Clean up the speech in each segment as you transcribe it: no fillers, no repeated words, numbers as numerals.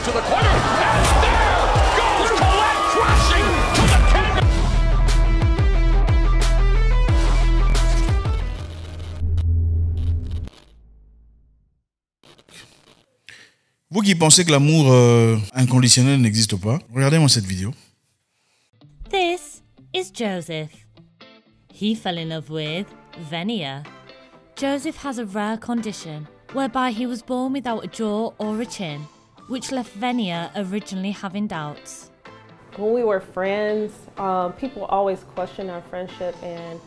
to the corner, and there goes Colette crashing to the canvas. Vous qui pensez que l'amour inconditionnel n'existe pas, regardez-moi cette vidéo. This is Joseph. He fell in love with Venia. Joseph has a rare condition whereby he was born without a jaw or a chin, which left Venia originally having doubts. When we were friends, people always questioned our friendship and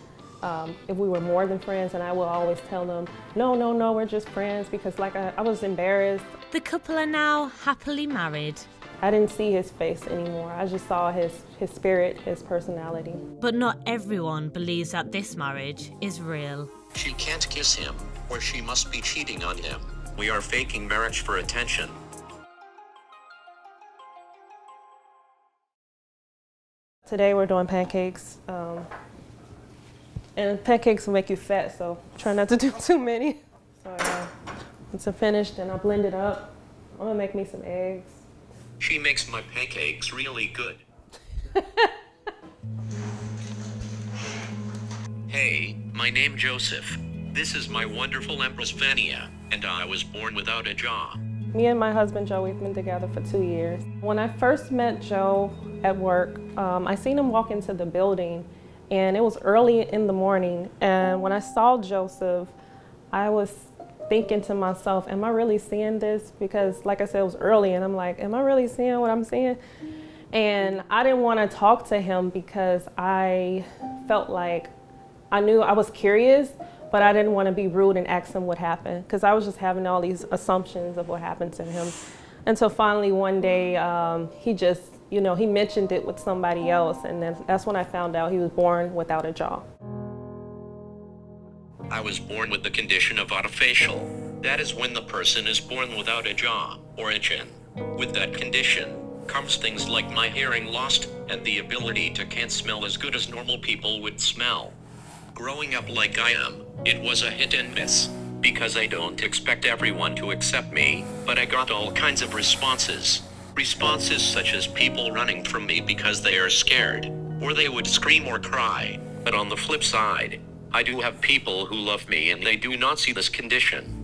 if we were more than friends, and I will always tell them, no, we're just friends, because I was embarrassed. The couple are now happily married. I didn't see his face anymore. I just saw his spirit, his personality. But not everyone believes that this marriage is real. She can't kiss him, or she must be cheating on him. We are faking marriage for attention. Today we're doing pancakes. And pancakes will make you fat, so try not to do too many. So once they're finished, then I'll blend it up. I'm gonna make me some eggs. She makes my pancakes really good. Hey, my name Joseph. This is my wonderful Empress Venia, and I was born without a jaw. Me and my husband Joe, we've been together for 2 years. When I first met Joe at work, I seen him walk into the building, and it was early in the morning. And when I saw Joseph, I was thinking to myself, am I really seeing this? Because like I said, it was early, and I'm like, am I really seeing what I'm seeing? And I didn't want to talk to him because I felt like I knew I was curious, but I didn't want to be rude and ask him what happened, because I was just having all these assumptions of what happened to him. Until finally one day, he just, he mentioned it with somebody else, and then that's when I found out he was born without a jaw. I was born with the condition of autofacial. That is when the person is born without a jaw or a chin. With that condition comes things like my hearing lost and the ability to can't smell as good as normal people would smell. Growing up like I am, it was a hit and miss, because I don't expect everyone to accept me, but I got all kinds of responses. Responses such as people running from me because they are scared, or they would scream or cry. But on the flip side, I do have people who love me and they do not see this condition.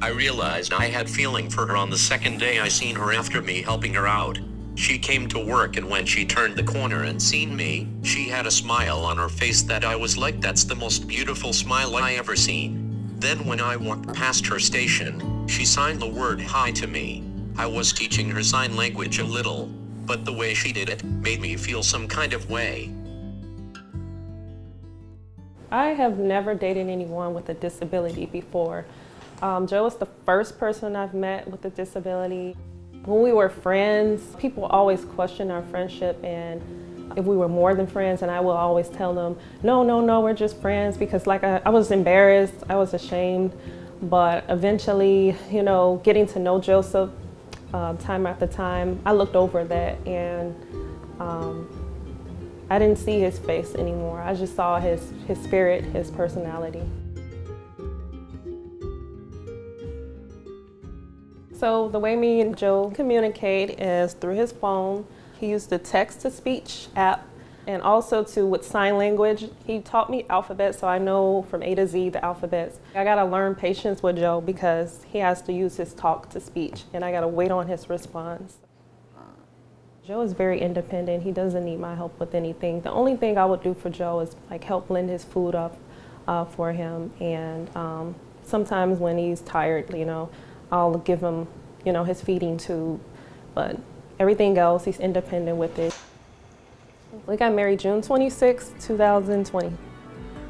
I realized I had feeling for her on the second day I seen her after me helping her out. She came to work, and when she turned the corner and seen me, she had a smile on her face that I was like, that's the most beautiful smile I ever seen. Then when I walked past her station, she signed the word hi to me. I was teaching her sign language a little, but the way she did it made me feel some kind of way. I have never dated anyone with a disability before. Joe is the first person I've met with a disability. When we were friends, people always question our friendship, and if we were more than friends, and I will always tell them, no, we're just friends, because I was embarrassed, I was ashamed. But eventually, getting to know Joseph time after time, I looked over that, and I didn't see his face anymore. I just saw his spirit, his personality. So the way me and Joe communicate is through his phone. He used the text-to-speech app, and also with sign language. He taught me alphabets, so I know from A to Z the alphabets. I gotta learn patience with Joe because he has to use his talk-to-speech, and I gotta wait on his response. Joe is very independent. He doesn't need my help with anything. The only thing I would do for Joe is help blend his food up for him, and sometimes when he's tired, I'll give him, his feeding tube, but everything else, he's independent with it. We got married June 26, 2020,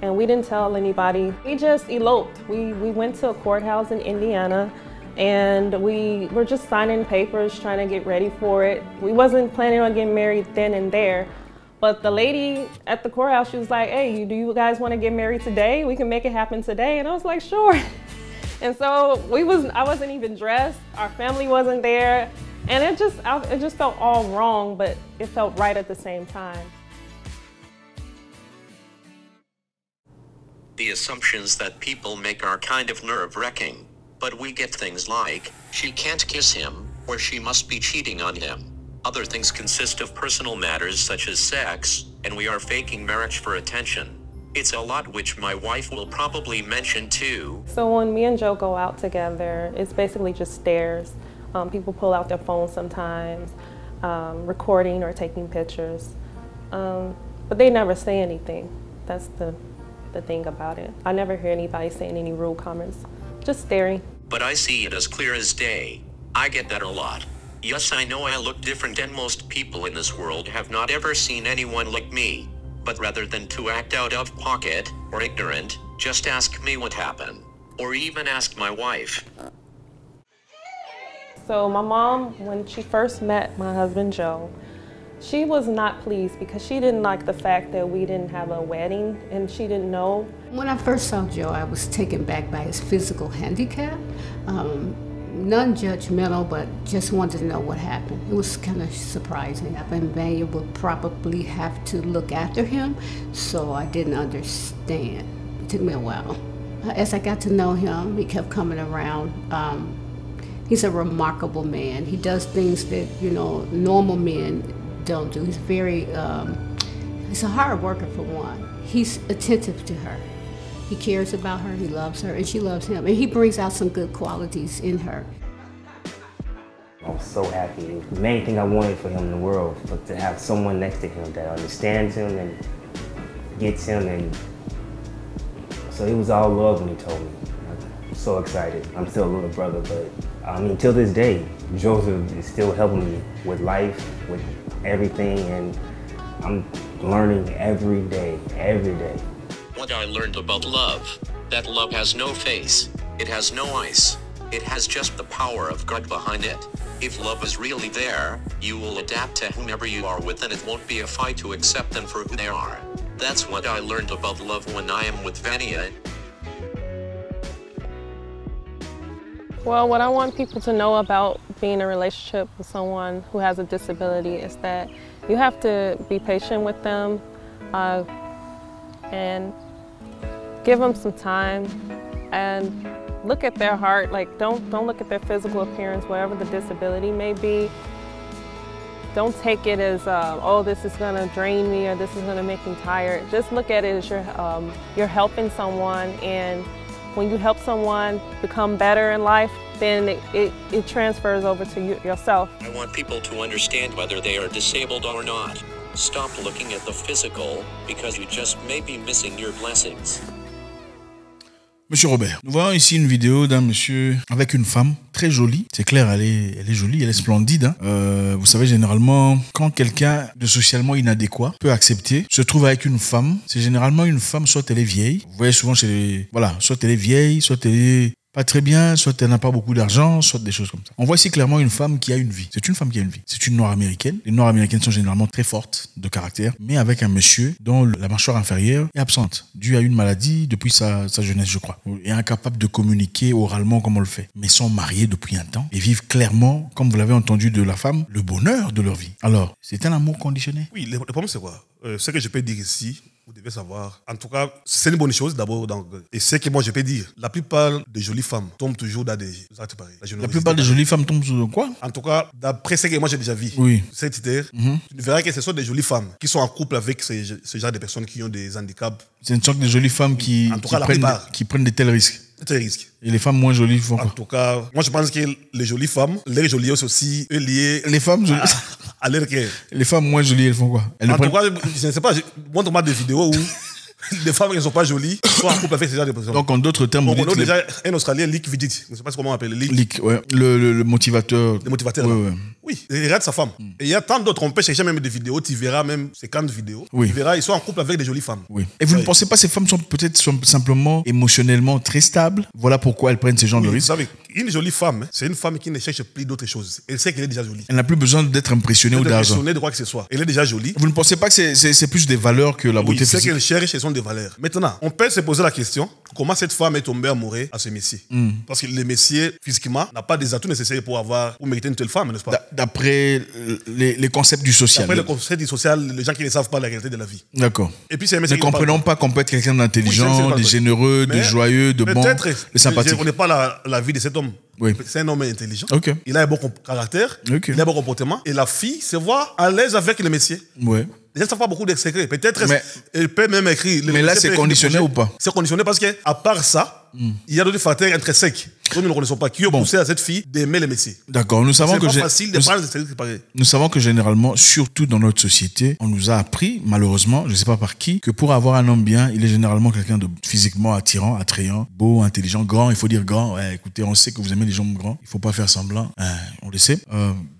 and we didn't tell anybody. We just eloped. We went to a courthouse in Indiana, and we were just signing papers, trying to get ready for it. We wasn't planning on getting married then and there, but the lady at the courthouse, she was like, hey, do you guys want to get married today? We can make it happen today. And I was like, sure. And so I wasn't even dressed, our family wasn't there, and it just felt all wrong, but it felt right at the same time. The assumptions that people make are kind of nerve-wracking. But we get things like, she can't kiss him, or she must be cheating on him. Other things consist of personal matters such as sex, and we are faking marriage for attention. It's a lot which my wife will probably mention too. So when me and Joe go out together, it's basically just stares. People pull out their phones sometimes, recording or taking pictures. But they never say anything. That's the thing about it. I never hear anybody saying any rude comments, just staring. But I see it as clear as day. I get that a lot. Yes, I know I look different and most people in this world have not ever seen anyone like me. But rather than to act out of pocket or ignorant, just ask me what happened. Or even ask my wife. So my mom, when she first met my husband Joe, she was not pleased because she didn't like the fact that we didn't have a wedding and she didn't know. When I first saw Joe, I was taken back by his physical handicap. Non-judgmental, but just wanted to know what happened. It was kind of surprising. And Vanya would probably have to look after him, so I didn't understand. It took me a while. As I got to know him, he kept coming around. He's a remarkable man. He does things that, you know, normal men don't do. He's very, he's a hard worker for one. He's attentive to her. He cares about her, he loves her, and she loves him. And he brings out some good qualities in her. I was so happy. The main thing I wanted for him in the world was to have someone next to him that understands him and gets him. And so it was all love when he told me. I'm so excited. I'm still a little brother, but I mean, till this day, Joseph is still helping me with life, with everything, and I'm learning every day, every day. What I learned about love, that love has no face, it has no ice, it has just the power of God behind it. If love is really there, you will adapt to whomever you are with and it won't be a fight to accept them for who they are. That's what I learned about love when I am with Vania. Well, what I want people to know about being in a relationship with someone who has a disability is that you have to be patient with them and give them some time and look at their heart. Like, don't look at their physical appearance, whatever the disability may be. Don't take it as, oh, this is gonna drain me or this is gonna make me tired. Just look at it as you're helping someone, and when you help someone become better in life, then it transfers over to yourself. I want people to understand whether they are disabled or not. Stop looking at the physical, because you just may be missing your blessings. Monsieur Robert, nous voyons ici une vidéo d'un monsieur avec une femme très jolie. C'est clair, elle est jolie, elle est splendide. Hein. Vous savez, généralement, quand quelqu'un de socialement inadéquat peut accepter, se trouve avec une femme, c'est généralement une femme, soit elle est vieille. Vous voyez souvent, soit elle est vieille, soit elle est pas très bien, soit elle n'a pas beaucoup d'argent, soit des choses comme ça. On voit ici clairement une femme qui a une vie. C'est une femme qui a une vie. C'est une noire américaine. Les noires américaines sont généralement très fortes de caractère, mais avec un monsieur dont la mâchoire inférieure est absente, due à une maladie depuis sa jeunesse, je crois, et incapable de communiquer oralement comme on le fait. Mais sont mariés depuis un temps et vivent clairement, comme vous l'avez entendu de la femme, le bonheur de leur vie. Alors, c'est un amour conditionné? Oui, le problème c'est quoi? Ce que je peux dire ici, vous devez savoir. En tout cas, c'est une bonne chose d'abord. Et ce que moi je peux dire, la plupart des jolies femmes tombent toujours dans des actes pareils. La plupart des jolies femmes tombent sur quoi? En tout cas, d'après ce que moi j'ai déjà vu, oui. Cette idée, tu verras que ce sont des jolies femmes qui sont en couple avec ce genre de personnes qui ont des handicaps. C'est une sorte de jolies femmes qui prennent de tels risques. Très risques. Et les femmes moins jolies font quoi? En tout cas, moi je pense que les jolies femmes, leur joliesse aussi est liée les femmes à leur cœur. Les femmes moins jolies, elles font quoi? En tout cas, je ne sais pas, montre-moi des vidéos où des femmes qui ne sont pas jolies sont en couple avec ces genre de personnes. Donc en d'autres termes, on a déjà un Australien, Lick Vidit, je ne sais pas comment on appelle. Lick, ouais. Le motivateur. Le motivateur, ouais. Oui, il regarde sa femme. Et il y a tant d'autres, on peut chercher même des vidéos, tu verras même 50 vidéos. Oui. Tu verras, ils sont en couple avec des jolies femmes. Oui. Et vous ne pensez pas que ces femmes sont peut-être simplement émotionnellement très stables? Voilà pourquoi elles prennent ce genre de risques. Vous savez, Une jolie femme, hein, c'est une femme qui ne cherche plus d'autres choses. Elle sait qu'elle est déjà jolie. Elle n'a plus besoin d'être impressionnée ou d'argent. Impressionnée de quoi que ce soit. Elle est déjà jolie. Vous ne pensez pas que c'est plus des valeurs que la beauté Oui, ce physique? qu'elle cherche, ce sont des valeurs. Maintenant, on peut se poser la question, comment cette femme est tombée amoureuse à ce messier? Parce que le messier, physiquement, n'a pas des atouts nécessaires pour mériter une telle femme, n'est-ce pas? D'après les concepts du social. Après le concept du social, les gens qui ne savent pas la réalité de la vie. D'accord. Et puis c'est un Ne messier qui comprenons pas qu'on peut être quelqu'un d'intelligent, de généreux, de joyeux, de bon, de sympathique. On n'est pas la vie de cet homme. Oui. C'est un homme intelligent. Ok. Il a un bon caractère, Ok. il a un bon comportement. Et la fille se voit à l'aise avec le messier. Ouais. Les gens ne savent pas beaucoup de secrets. Peut-être Mais- elle peut même écrire. Mais là, c'est conditionné ou pas? C'est conditionné parce qu'à part ça, il y a d'autres facteurs intrinsèques que nous ne connaissons pas qui ont poussé à cette fille d'aimer le métier. D'accord. Nous savons C'est que pas facile de prendre des secrets séparés. nous savons que généralement, surtout dans notre société, on nous a appris, malheureusement, je ne sais pas par qui, que pour avoir un homme bien, il est généralement quelqu'un de physiquement attirant, attrayant, beau, intelligent, grand. Il faut dire grand. Ouais, écoutez, on sait que vous aimez les gens grands. Il ne faut pas faire semblant. On le sait.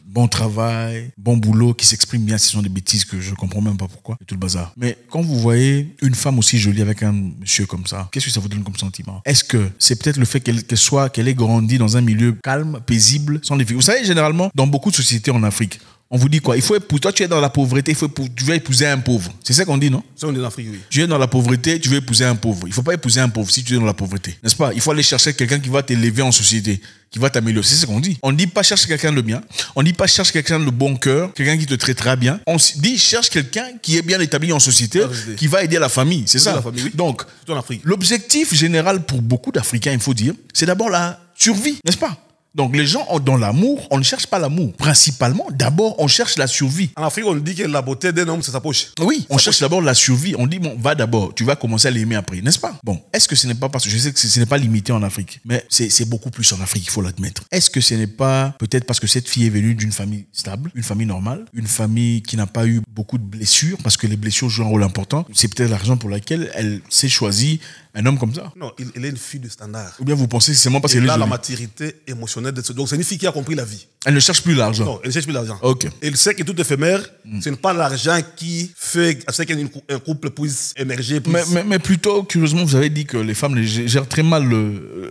Bon travail, bon boulot, qui s'exprime bien. Ce sont des bêtises que je ne comprends même pas pourquoi. Et tout le bazar. Mais quand vous voyez une femme aussi jolie avec un monsieur comme ça, qu'est-ce que ça vous donne comme sentiment? Est-ce que c'est peut-être le fait qu'elle ait grandi dans un milieu calme, paisible, sans difficulté? Vous savez, généralement, dans beaucoup de sociétés en Afrique, on vous dit quoi? Il faut épouser. Toi, tu es dans la pauvreté, tu veux épouser un pauvre. C'est ça qu'on dit, non? Ça, on est en Afrique, oui. Tu es dans la pauvreté, tu veux épouser un pauvre. Il ne faut pas épouser un pauvre si tu es dans la pauvreté. N'est-ce pas? Il faut aller chercher quelqu'un qui va t'élever en société, qui va t'améliorer. C'est ce qu'on dit. On ne dit pas cherche quelqu'un de bien. On ne dit pas cherche quelqu'un de bon cœur, quelqu'un qui te traitera bien. On dit cherche quelqu'un qui est bien établi en société, qui va aider la famille. C'est ça. La famille, oui. Donc, Surtout en Afrique. l'objectif général pour beaucoup d'Africains, il faut dire, c'est d'abord la survie, n'est-ce pas? Donc les gens, dans l'amour, on ne cherche pas l'amour. Principalement, d'abord, on cherche la survie. En Afrique, on dit que la beauté d'un homme, c'est sa poche. Oui, on cherche d'abord la survie. On dit, bon, va d'abord, tu vas commencer à l'aimer après, n'est-ce pas? Bon, est-ce que ce n'est pas parce que je sais que ce n'est pas limité en Afrique, mais c'est beaucoup plus en Afrique, il faut l'admettre. Est-ce que ce n'est pas peut-être parce que cette fille est venue d'une famille stable, une famille normale, une famille qui n'a pas eu beaucoup de blessures, parce que les blessures jouent un rôle important? C'est peut-être la raison pour laquelle elle s'est choisie un homme comme ça. Non, elle est une fille de standard. Ou bien vous pensez que c'est seulement parce qu'elle Elle est a la jolie? maturité émotionnelle de ce. Donc c'est une fille qui a compris la vie. Elle ne cherche plus l'argent. Non, elle ne cherche plus l'argent. Ok. Elle sait que tout éphémère, ce n'est pas l'argent qui fait à ce qu'un couple puisse émerger. Mais plutôt, curieusement, vous avez dit que les femmes gèrent très mal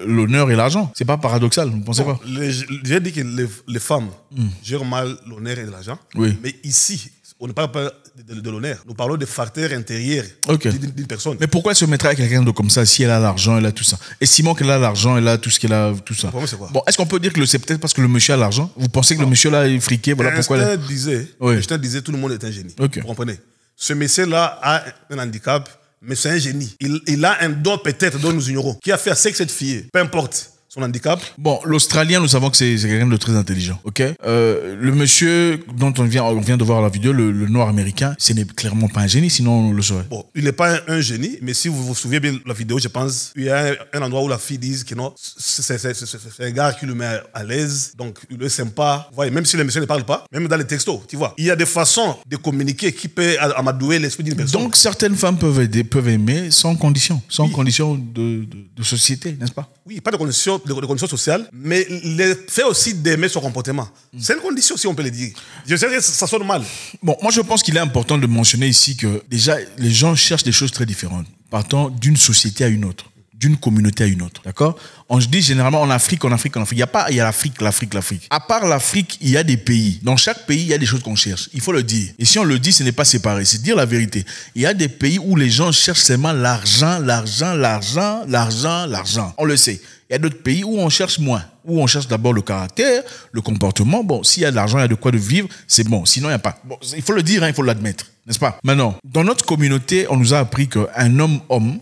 l'honneur et l'argent. C'est pas paradoxal, vous ne pensez pas? J'ai dit que les femmes gèrent mal l'honneur et l'argent. Oui. Mais ici, on ne parle pas de l'honneur. Nous parlons des facteurs intérieurs d'une personne. Mais pourquoi elle se mettrait à quelqu'un de comme ça si elle a l'argent, elle a tout ça? Estimons qu'elle a l'argent, elle a tout ce qu'elle a, tout ça. Le problème, c'est quoi? Bon, est-ce qu'on peut dire que c'est peut-être parce que le monsieur a l'argent? Vous pensez que le monsieur là est friqué, voilà pourquoi Einstein disait tout le monde est un génie. Ok. Vous comprenez? Ce monsieur-là a un handicap, mais c'est un génie. Il a un don peut-être dont nous ignorons, qui a fait assez que cette fille, peu importe son handicap. Bon, l'Australien, nous savons que c'est quelqu'un de très intelligent, ok? Le monsieur dont on vient de voir la vidéo, le noir américain, ce n'est clairement pas un génie, sinon on le saurait. Bon, il n'est pas un génie, mais si vous vous souvenez bien de la vidéo, je pense, il y a un endroit où la fille dit que non, c'est un gars qui le met à l'aise, donc il est sympa. Vous voyez, même si le monsieur ne parle pas, même dans les textos, tu vois, il y a des façons de communiquer qui peuvent amadouer l'esprit d'une personne. Donc certaines femmes peuvent aimer sans condition, condition de société, n'est-ce pas? Oui, pas de conditions sociales, mais le fait aussi d'aimer son comportement. C'est une condition, si on peut le dire. Je sais que ça sonne mal. Bon, moi je pense qu'il est important de mentionner ici que déjà, les gens cherchent des choses très différentes, partant d'une société à une autre, d'une communauté à une autre, d'accord? On se dit généralement en Afrique. Il y a l'Afrique. À part l'Afrique, il y a des pays. Dans chaque pays, il y a des choses qu'on cherche. Il faut le dire. Et si on le dit, ce n'est pas séparé. C'est dire la vérité. Il y a des pays où les gens cherchent seulement l'argent. On le sait. Il y a d'autres pays où on cherche moins. Où on cherche d'abord le caractère, le comportement. Bon, s'il y a de l'argent, il y a de quoi de vivre, c'est bon. Sinon, il n'y a pas. Bon, il faut le dire, il faut l'admettre. N'est-ce pas? Maintenant, dans notre communauté, on nous a appris qu'un homme,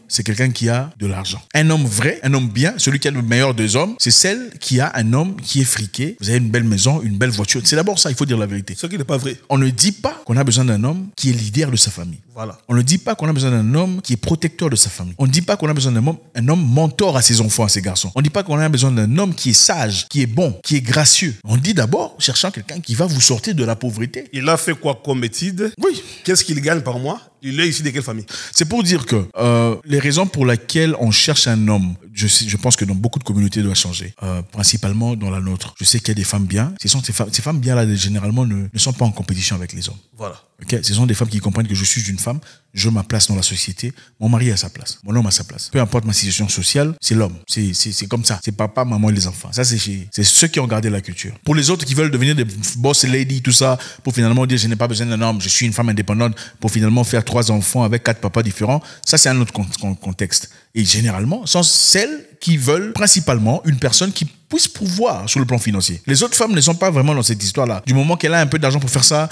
c'est quelqu'un qui a de l'argent. Un homme vrai, un homme bien, celui qui a le meilleur des hommes, c'est celle qui a un homme qui est friqué. Vous avez une belle maison, une belle voiture. C'est d'abord ça, il faut dire la vérité. Ce qui n'est pas vrai. On ne dit pas qu'on a besoin d'un homme qui est leader de sa famille. Voilà. On ne dit pas qu'on a besoin d'un homme qui est protecteur de sa famille. On ne dit pas qu'on a besoin d'un homme mentor à ses enfants, à ses garçons. On ne dit pas qu'on a besoin d'un homme qui est sage, qui est bon, qui est gracieux. On dit d'abord, cherchant quelqu'un qui va vous sortir de la pauvreté. Il a fait quoi comme étude? Oui. Qu'est-ce qu'il gagne par mois? Il est issu de quelle famille? C'est pour dire que les raisons pour lesquelles on cherche un homme, je pense que dans beaucoup de communautés doit changer, principalement dans la nôtre. Je sais qu'il y a des femmes bien. Ces femmes bien là généralement ne sont pas en compétition avec les hommes. Voilà. Okay? Ce sont des femmes qui comprennent que je suis une femme, je ma place dans la société, mon mari a sa place, mon homme a sa place. Peu importe ma situation sociale, c'est l'homme. C'est comme ça. C'est papa, maman et les enfants. Ça, c'est ceux qui ont gardé la culture. Pour les autres qui veulent devenir des boss lady, tout ça, pour finalement dire je n'ai pas besoin d'un homme, je suis une femme indépendante, pour finalement faire 3 enfants avec 4 papas différents, ça c'est un autre contexte. Et généralement, sont celles qui veulent principalement une personne qui puisse pouvoir sur le plan financier. Les autres femmes ne sont pas vraiment dans cette histoire-là. Du moment qu'elle a un peu d'argent pour faire ça,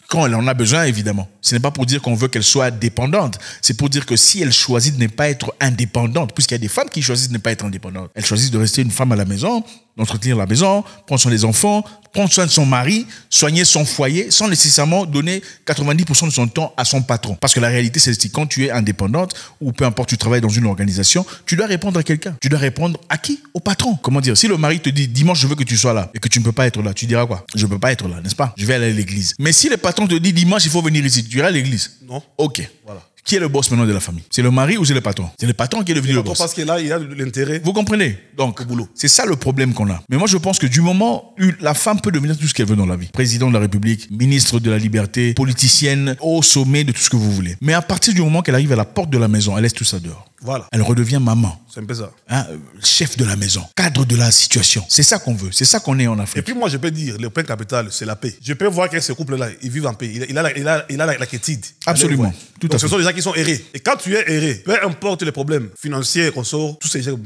quand elle en a besoin, évidemment. Ce n'est pas pour dire qu'on veut qu'elle soit dépendante. C'est pour dire que si elle choisit de ne pas être indépendante, puisqu'il y a des femmes qui choisissent de ne pas être indépendantes, elles choisissent de rester une femme à la maison, d'entretenir la maison, prendre soin des enfants, prendre soin de son mari, soigner son foyer, sans nécessairement donner 90% de son temps à son patron. Parce que la réalité, c'est que quand tu es indépendante, ou peu importe, tu travailles dans une organisation, tu dois répondre à quelqu'un. Tu dois répondre à qui? Au patron. Comment dire? Si le mari te dit, dimanche, je veux que tu sois là, et que tu ne peux pas être là, tu diras quoi? Je ne peux pas être là, n'est-ce pas? Je vais aller à l'église. Mais si le patron te dit, dimanche, il faut venir ici, tu iras à l'église? Non. Ok. Voilà. Qui est le boss maintenant de la famille? C'est le mari ou c'est le patron? C'est le patron qui est devenu le boss. Parce que là, il a de l'intérêt. Vous comprenez? Donc, c'est ça le problème qu'on a. Mais moi, je pense que du moment où la femme peut devenir tout ce qu'elle veut dans la vie, président de la République, ministre de la Liberté, politicienne, au sommet de tout ce que vous voulez. Mais à partir du moment qu'elle arrive à la porte de la maison, elle laisse tout ça dehors. Voilà. Elle redevient maman. C'est un peu ça. Hein, chef de la maison, cadre de la situation. C'est ça qu'on veut. C'est ça qu'on est en Afrique. Et puis moi, je peux dire, le point capital, c'est la paix. Je peux voir que ce couple-là, ils vivent en paix. Il a la quiétude. Absolument. Tout à fait. Ce sont des gens qui sont errés. Et quand tu es erré, peu importe les problèmes financiers qu'on sort, tous ces gens.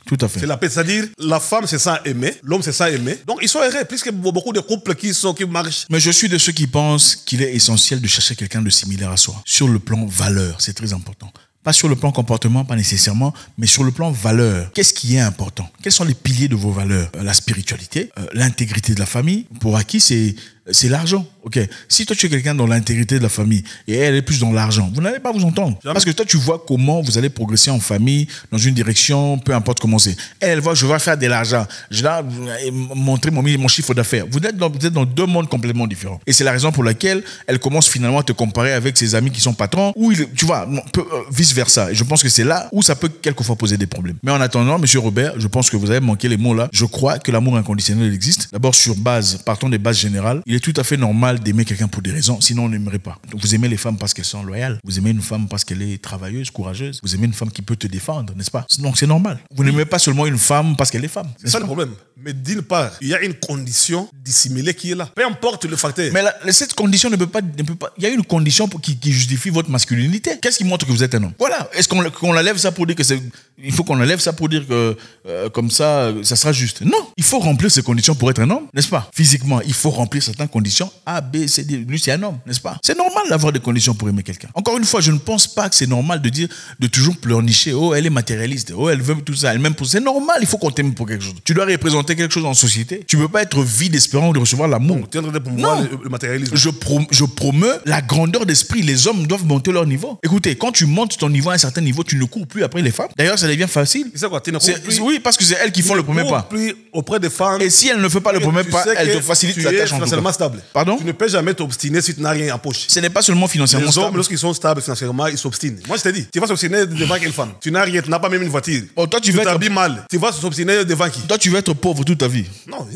Tout à fait. C'est la paix. C'est-à-dire, la femme se sent aimée, l'homme se sent aimé. Donc, ils sont errés, puisque beaucoup de couples qui marchent. Mais je suis de ceux qui pensent qu'il est essentiel de chercher quelqu'un de similaire à soi. Sur le plan valeur, c'est très important. Pas sur le plan comportement, pas nécessairement, mais sur le plan valeur. Qu'est-ce qui est important? Quels sont les piliers de vos valeurs? La spiritualité, l'intégrité de la famille. Pour Aki, c'est l'argent. Ok. Si toi tu es quelqu'un dans l'intégrité de la famille et elle est plus dans l'argent, vous n'allez pas vous entendre. Jamais. Parce que toi tu vois comment vous allez progresser en famille, dans une direction, peu importe comment c'est. Elle voit, je vais faire de l'argent. Je vais montrer mon chiffre d'affaires. Vous êtes dans 2 mondes complètement différents. Et c'est la raison pour laquelle elle commence finalement à te comparer avec ses amis qui sont patrons, ou tu vois, vice versa. Et je pense que c'est là où ça peut quelquefois poser des problèmes. Mais en attendant, monsieur Robert, je pense que vous avez manqué les mots là. Je crois que l'amour inconditionnel existe. D'abord partons des bases générales. Il est tout à fait normal d'aimer quelqu'un pour des raisons, sinon on n'aimerait pas. Donc vous aimez les femmes parce qu'elles sont loyales, vous aimez une femme parce qu'elle est travailleuse, courageuse, vous aimez une femme qui peut te défendre, n'est-ce pas? Donc c'est normal. Vous n'aimez pas seulement une femme parce qu'elle est femme. C'est ça le problème. Mais d'une part, il y a une condition dissimulée qui est là. Peu importe le facteur. Mais cette condition ne peut pas. Il y a une condition qui justifie votre masculinité. Qu'est-ce qui montre que vous êtes un homme? Voilà. Est-ce qu'on enlève ça pour dire que c'est. Il faut qu'on enlève ça pour dire que comme ça sera juste. Non. Il faut remplir ces conditions pour être un homme, n'est-ce pas? Physiquement, il faut remplir certaines conditions. A, B, C, D. Lui, c'est un homme, n'est-ce pas? C'est normal d'avoir des conditions pour aimer quelqu'un. Encore une fois, je ne pense pas que c'est normal de toujours pleurnicher. Oh, elle est matérialiste. Oh, elle veut tout ça. Elle m'aime pour. C'est normal. Il faut qu'on t'aime pour quelque chose. Tu dois représenter quelque chose en société. Tu ne peux pas être vide espérant de recevoir l'amour. Tu es en train de promouvoir le matérialisme. Je promeux la grandeur d'esprit. Les hommes doivent monter leur niveau. Écoutez, quand tu montes ton niveau à un certain niveau, tu ne cours plus après les femmes. D'ailleurs, ça devient facile. C'est quoi? Oui, parce que c'est elles qui font le premier pas. Plus auprès des femmes. Et si elle ne fait pas le premier pas, elle te facilite la tâche en tout cas. Stable. Pardon? Tu ne peux jamais t'obstiner si tu n'as rien en poche. Ce n'est pas seulement financièrement les stable. hommes, lorsqu'ils sont stables financièrement, ils s'obstinent. Moi, je t'ai dit, tu vas s'obstiner devant quelle femme? Tu n'as rien, tu n'as pas même une voiture. Oh, toi, tu t'habilles mal. Tu vas s'obstiner devant qui? Toi, tu veux être pauvre toute ta vie. Non,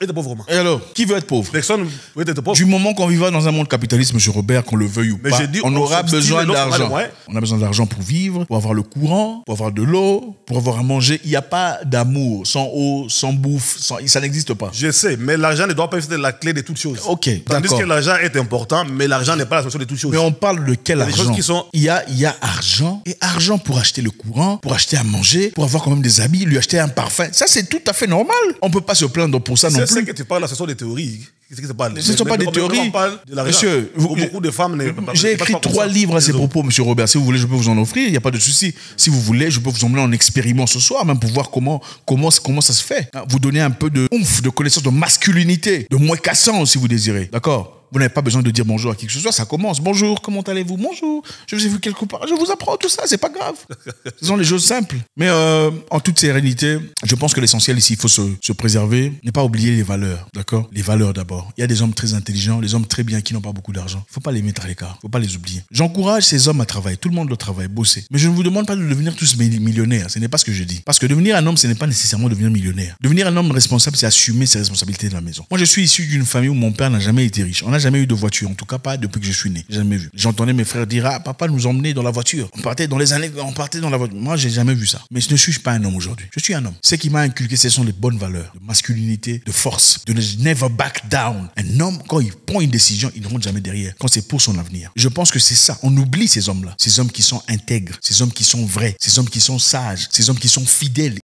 être pauvre comment? Et alors, qui veut être pauvre? Personne ne veut être pauvre. Du moment qu'on vivra dans un monde capitaliste, M. Robert, qu'on le veuille ou pas, on aura besoin d'argent. On a besoin d'argent pour vivre, pour avoir le courant, pour avoir de l'eau, pour avoir à manger. Il n'y a pas d'amour sans eau, sans bouffe, ça n'existe pas. Je sais, mais l'argent ne doit pas être la clé de toutes choses. Ok, tandis d'accord. que l'argent est important, mais l'argent n'est pas la solution de toutes choses. Mais on parle de quel argent? Il y a argent, et argent pour acheter le courant, pour acheter à manger, pour avoir quand même des habits, lui acheter un parfum. Ça, c'est tout à fait normal. On ne peut pas se plaindre pour ça non plus. C'est ce que tu parles là, ce sont des théories. Ce ne sont pas des théories. On parle de l'argent. Monsieur, beaucoup de femmes... J'ai écrit 3 livres à ces propos, M. Robert. Si vous voulez, je peux vous en offrir. Il n'y a pas de souci. Si vous voulez, je peux vous emmener en expériment ce soir, même pour voir comment ça se fait. Vous donner un peu de oomph, de connaissance de masculinité, de moins cassant, si vous désirez. D'accord? Vous n'avez pas besoin de dire bonjour à qui que ce soit. Ça commence. Bonjour, comment allez-vous? Bonjour, je vous ai vu quelque part. Je vous apprends tout ça, c'est pas grave. Ce sont les choses simples. Mais en toute sérénité, je pense que l'essentiel ici, il faut se préserver. Ne pas oublier les valeurs, d'accord? Les valeurs d'abord. Il y a des hommes très intelligents, des hommes très bien qui n'ont pas beaucoup d'argent. Il ne faut pas les mettre à l'écart. Il ne faut pas les oublier. J'encourage ces hommes à travailler. Tout le monde doit travailler, bosser. Mais je ne vous demande pas de devenir tous millionnaires. Ce n'est pas ce que je dis. Parce que devenir un homme, ce n'est pas nécessairement devenir millionnaire. Devenir un homme responsable, c'est assumer ses responsabilités de la maison. Moi, je suis issu d'une famille où mon père n'a jamais été riche. On n'a jamais eu de voiture. En tout cas, pas depuis que je suis né. J'ai jamais vu. J'entendais mes frères dire, ah, papa nous emmenait dans la voiture. On partait dans les années, on partait dans la voiture. Moi, j'ai jamais vu ça. Mais je ne suis pas un homme aujourd'hui. Je suis un homme. Ce qui m'a inculqué, ce sont les bonnes valeurs de masculinité, de force, de never back down. Un homme, quand il prend une décision, il ne rentre jamais derrière. Quand c'est pour son avenir. Je pense que c'est ça. On oublie ces hommes-là. Ces hommes qui sont intègres, ces hommes qui sont vrais, ces hommes qui sont sages, ces hommes qui sont fidèles.